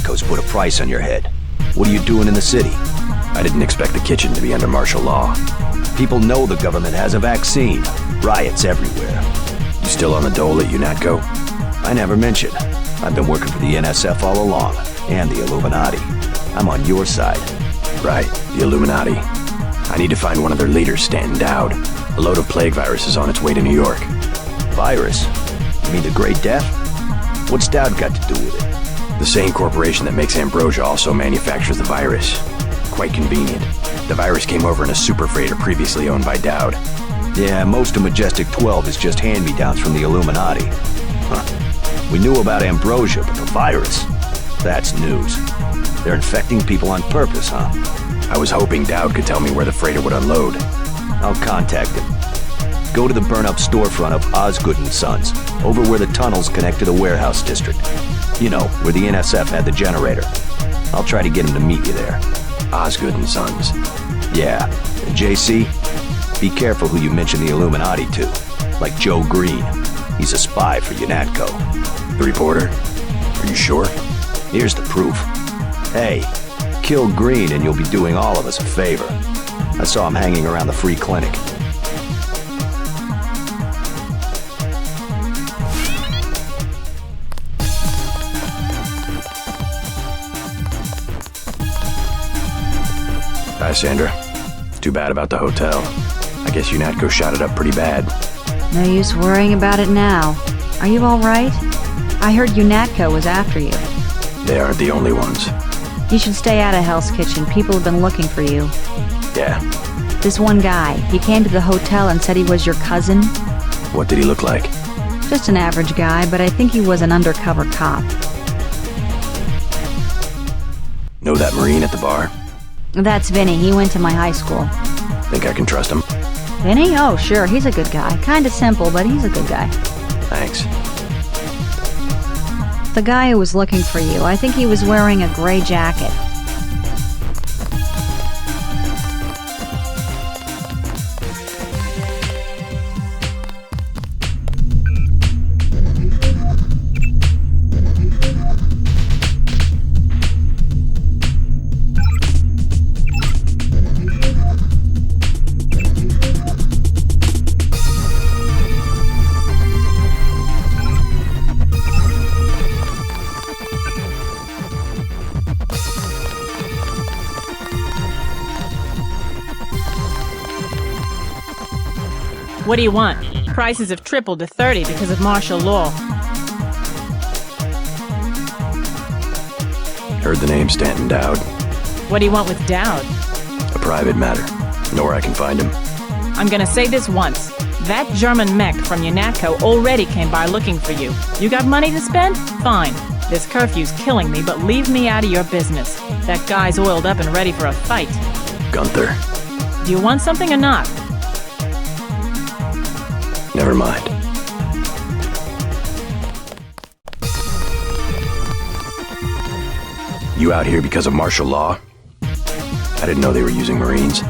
UNATCO's put a price on your head. What are you doing in the city? I didn't expect the kitchen to be under martial law. People know the government has a vaccine. Riots everywhere. You still on the dole at UNATCO? I never mentioned. I've been working for the NSF all along, and the Illuminati. I'm on your side. Right, the Illuminati. I need to find one of their leaders, Stanton Dowd. A load of plague virus is on its way to New York. Virus? You mean the Great Death? What's Dowd got to do with it? The same corporation that makes Ambrosia also manufactures the virus. Quite convenient. The virus came over in a super freighter previously owned by Dowd. Yeah, most of Majestic 12 is just hand-me-downs from the Illuminati. Huh. We knew about Ambrosia, but the virus? That's news. They're infecting people on purpose, huh? I was hoping Dowd could tell me where the freighter would unload. I'll contact him. Go to the burn-up storefront of Osgood & Sons, over where the tunnels connect to the warehouse district. You know, where the NSF had the generator. I'll try to get him to meet you there. Osgood & Sons. Yeah, and JC, be careful who you mention the Illuminati to. Like Joe Green. He's a spy for UNATCO. The reporter? Are you sure? Here's the proof. Hey, kill Green and you'll be doing all of us a favor. I saw him hanging around the free clinic. Hi, Sandra. Too bad about the hotel. I guess UNATCO shot it up pretty bad. No use worrying about it now. Are you all right? I heard UNATCO was after you. They aren't the only ones. You should stay out of Hell's Kitchen. People have been looking for you. Yeah. This one guy, he came to the hotel and said he was your cousin. What did he look like? Just an average guy, but I think he was an undercover cop. Know that Marine at the bar? That's Vinny. He went to my high school. Think I can trust him? Vinny? Oh, sure. He's a good guy. Kinda simple, but he's a good guy. Thanks. The guy who was looking for you, I think he was wearing a gray jacket. What do you want? Prices have tripled to 30 because of martial law. Heard the name Stanton Dowd. What do you want with Dowd? A private matter. Know where I can find him. I'm gonna say this once. That German mech from UNATCO already came by looking for you. You got money to spend? Fine. This curfew's killing me, but leave me out of your business. That guy's oiled up and ready for a fight. Gunther. Do you want something or not? Never mind. You out here because of martial law? I didn't know they were using Marines.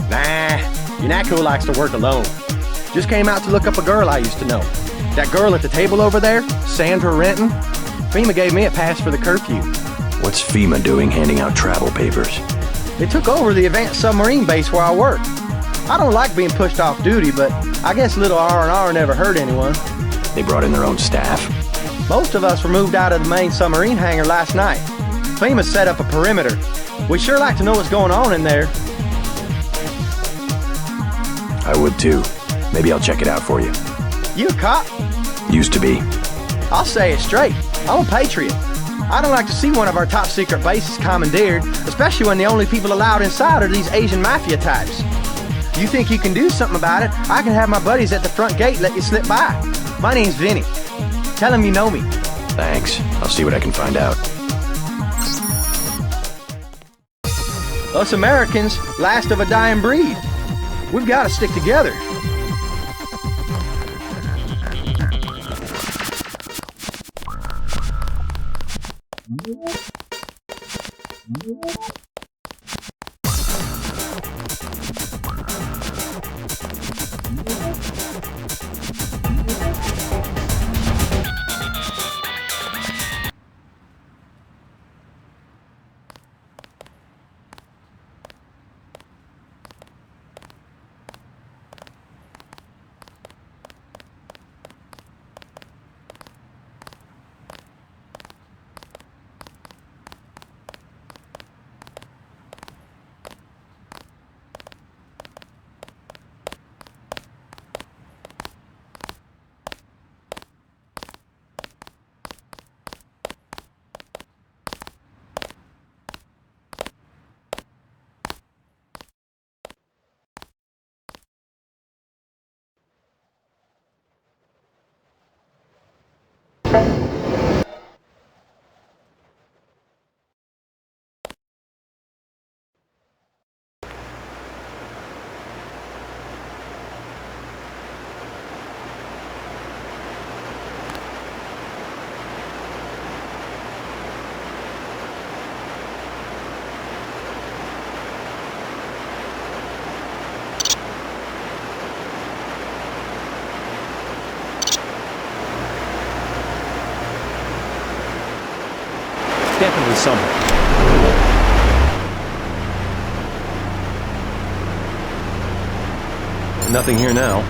Nah, UNATCO likes to work alone. Just came out to look up a girl I used to know. That girl at the table over there, Sandra Renton, FEMA gave me a pass for the curfew. What's FEMA doing handing out travel papers? They took over the advanced submarine base where I work. I don't like being pushed off duty, but I guess little R&R never hurt anyone. They brought in their own staff. Most of us were moved out of the main submarine hangar last night. FEMA set up a perimeter. We'd sure like to know what's going on in there. I would too. Maybe I'll check it out for you. You a cop? Used to be. I'll say it straight. I'm a patriot. I don't like to see one of our top secret bases commandeered, especially when the only people allowed inside are these Asian mafia types. You think you can do something about it, I can have my buddies at the front gate let you slip by. My name's Vinny. Tell them you know me. Thanks. I'll see what I can find out. Us Americans, last of a dying breed. We've got to stick together. definitely someone. Nothing here now.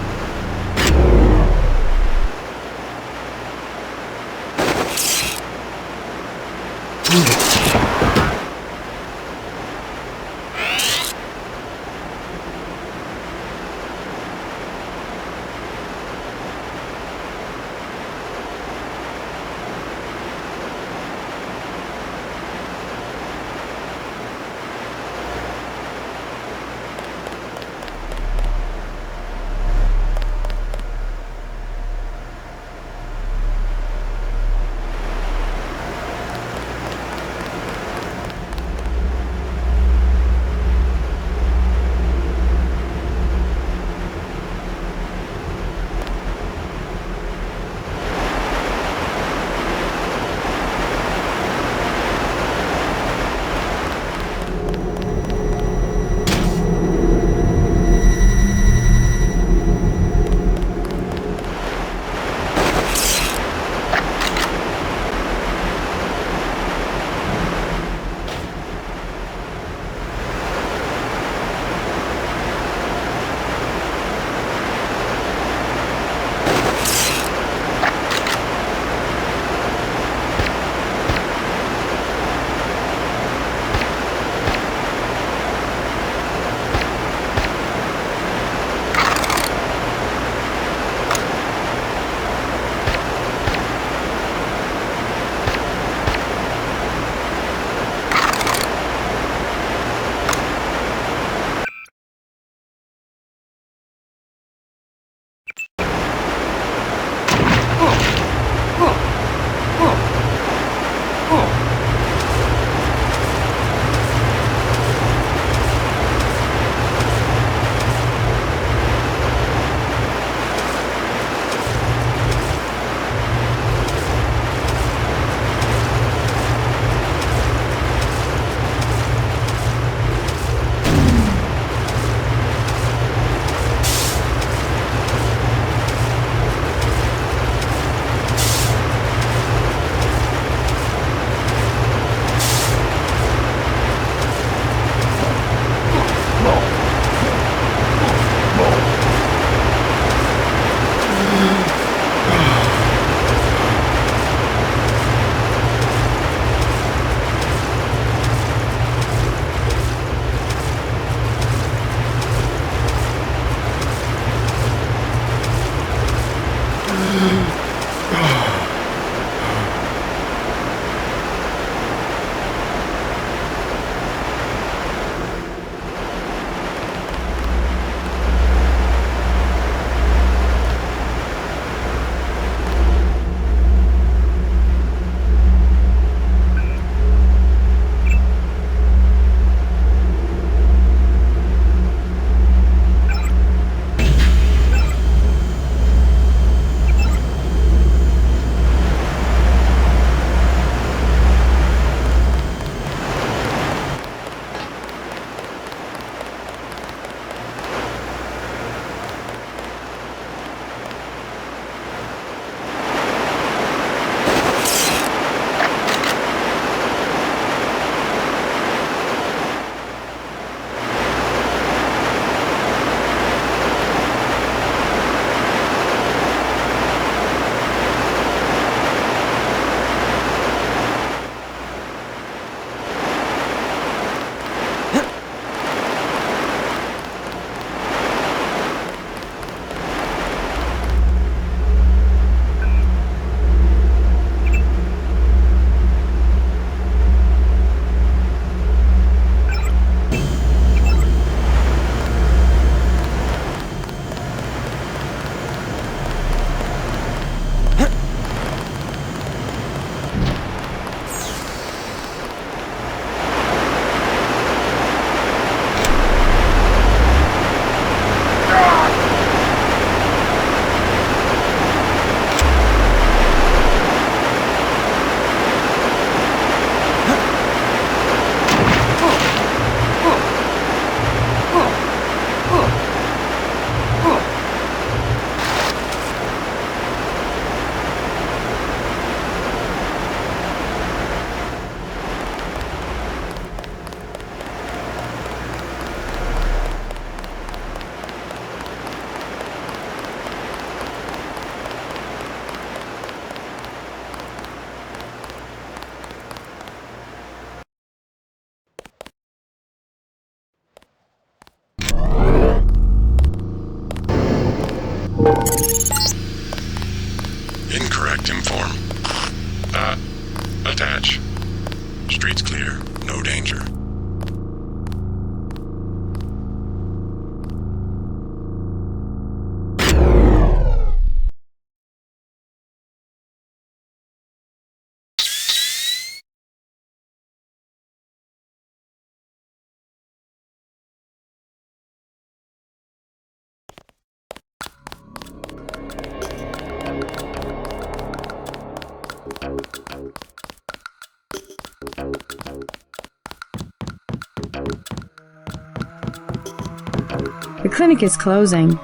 clinic is closing.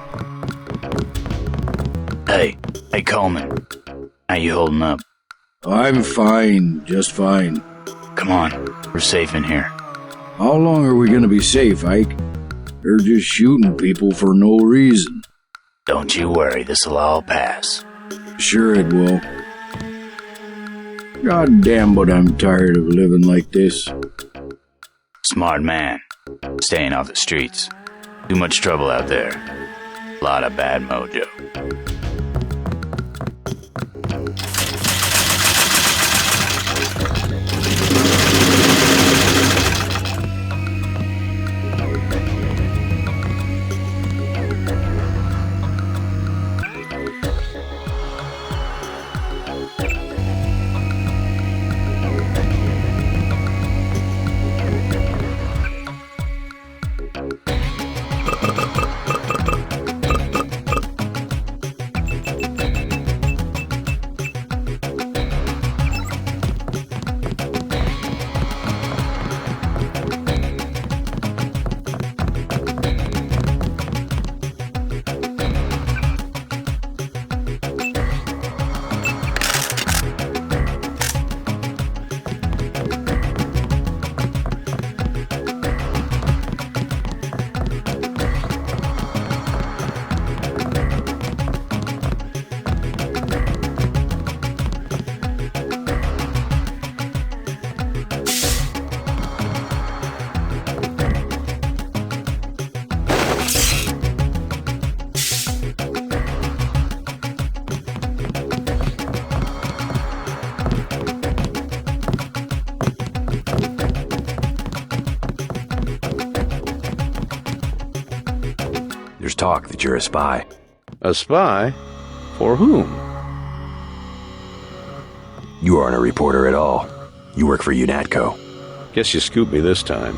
Hey Coleman. How you holding up? I'm fine, just fine. Come on, we're safe in here. How long are we gonna be safe, Ike? They're just shooting people for no reason. Don't you worry, this'll all pass. Sure it will. God damn, but I'm tired of living like this. Smart man. Staying off the streets. Too much trouble out there. Lot of bad mojo. There's talk that you're a spy. A spy? For whom? You aren't a reporter at all. You work for UNATCO. Guess you scooped me this time.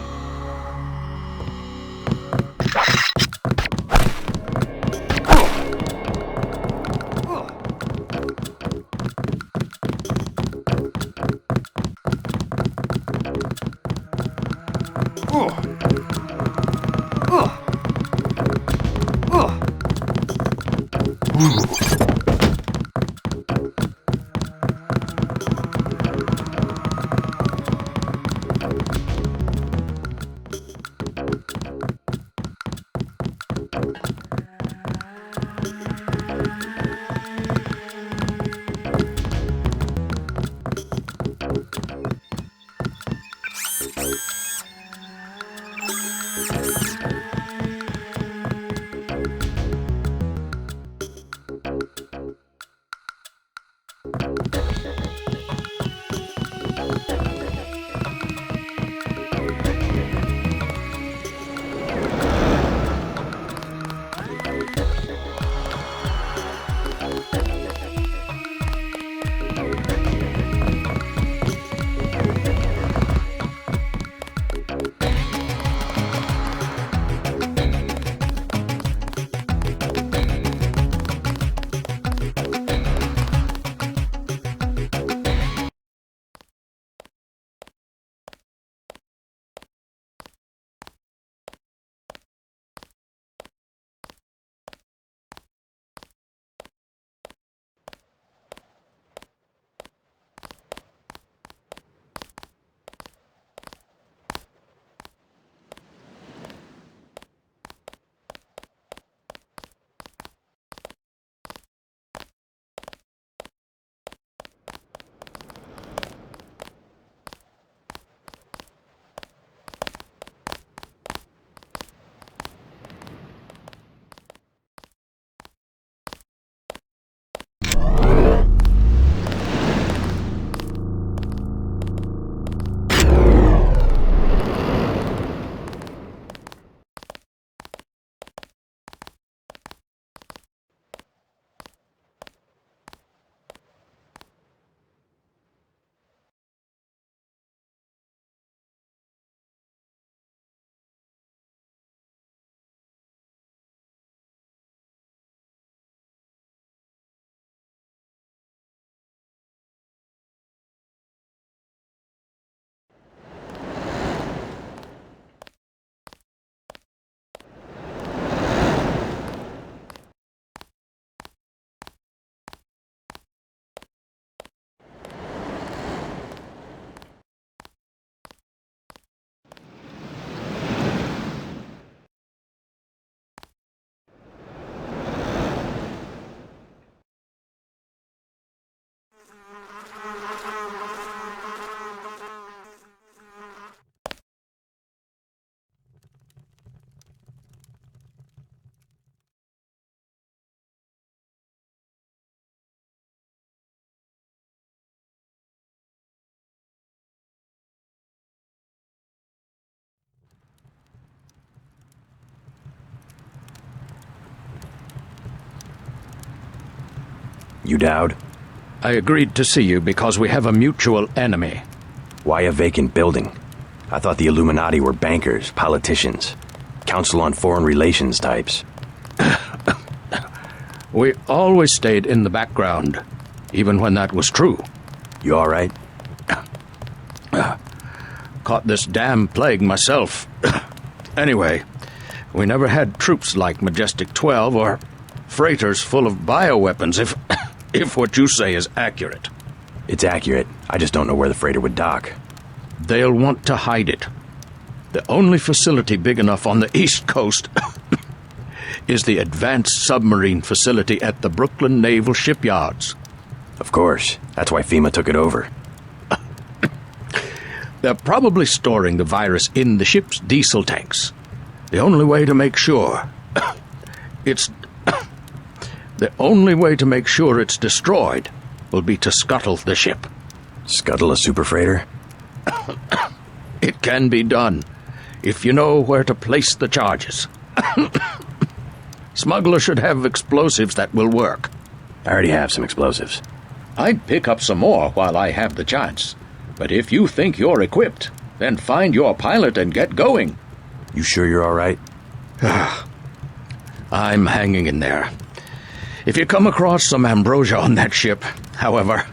You Dowd? I agreed to see you because we have a mutual enemy. Why a vacant building? I thought the Illuminati were bankers, politicians, Council on Foreign Relations types. We always stayed in the background, even when that was true. You all right? Caught this damn plague myself. Anyway, we never had troops like Majestic 12 or freighters full of bioweapons, if what you say is accurate. It's accurate. I just don't know where the freighter would dock. They'll want to hide it. The only facility big enough on the East Coast is the Advanced Submarine Facility at the Brooklyn Naval Shipyards. Of course. That's why FEMA took it over. They're probably storing the virus in the ship's diesel tanks. The only way to make sure it's destroyed will be to scuttle the ship. Scuttle a super freighter? It can be done, if you know where to place the charges. Smuggler should have explosives that will work. I already have some explosives. I'd pick up some more while I have the chance. But if you think you're equipped, then find your pilot and get going. You sure you're all right? I'm hanging in there. If you come across some ambrosia on that ship, however...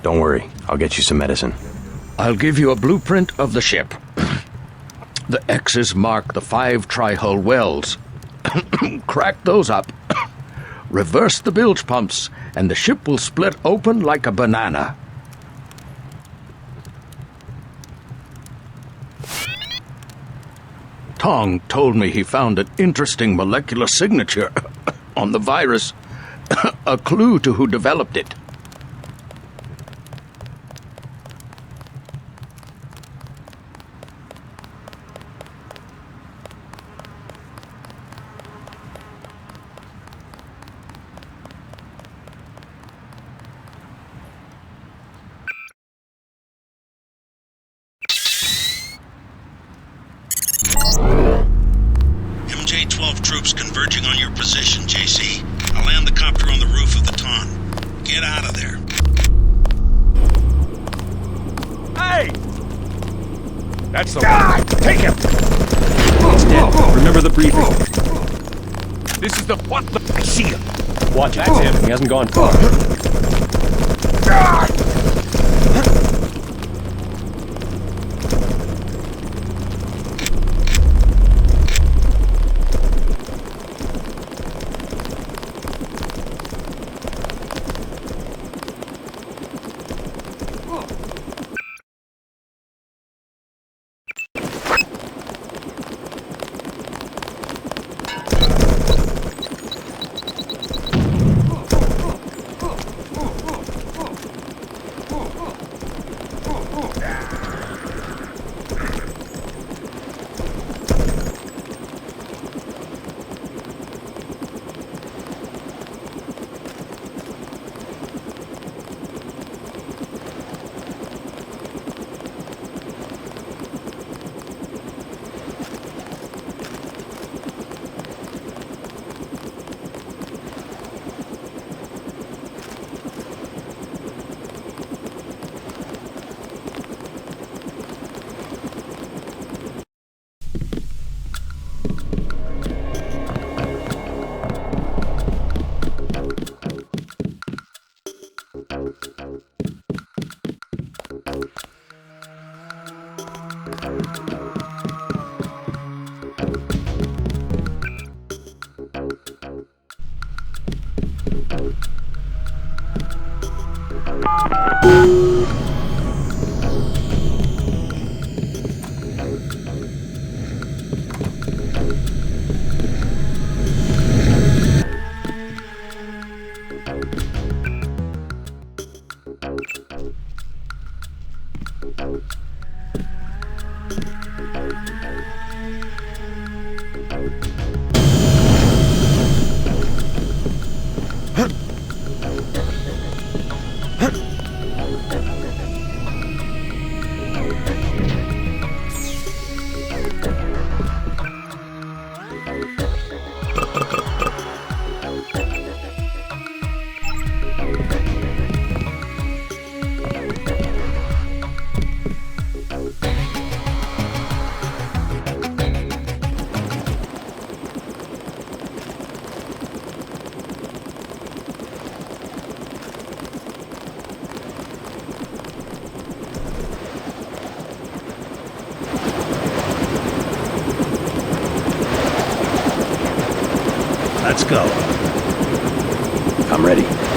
Don't worry, I'll get you some medicine. I'll give you a blueprint of the ship. The X's mark the 5 tri-hull wells. Crack those up. Reverse the bilge pumps, and the ship will split open like a banana. Tong told me he found an interesting molecular signature on the virus. A clue to who developed it. MJ-12 troops converging on your position, JC. I'll land the copter on the roof of the Ton. Get out of there. Hey! That's the one. Take him! He's dead. Remember the briefing. This is the what the... I see him. Watch it. That's him. He hasn't gone far. Let's go. I'm ready.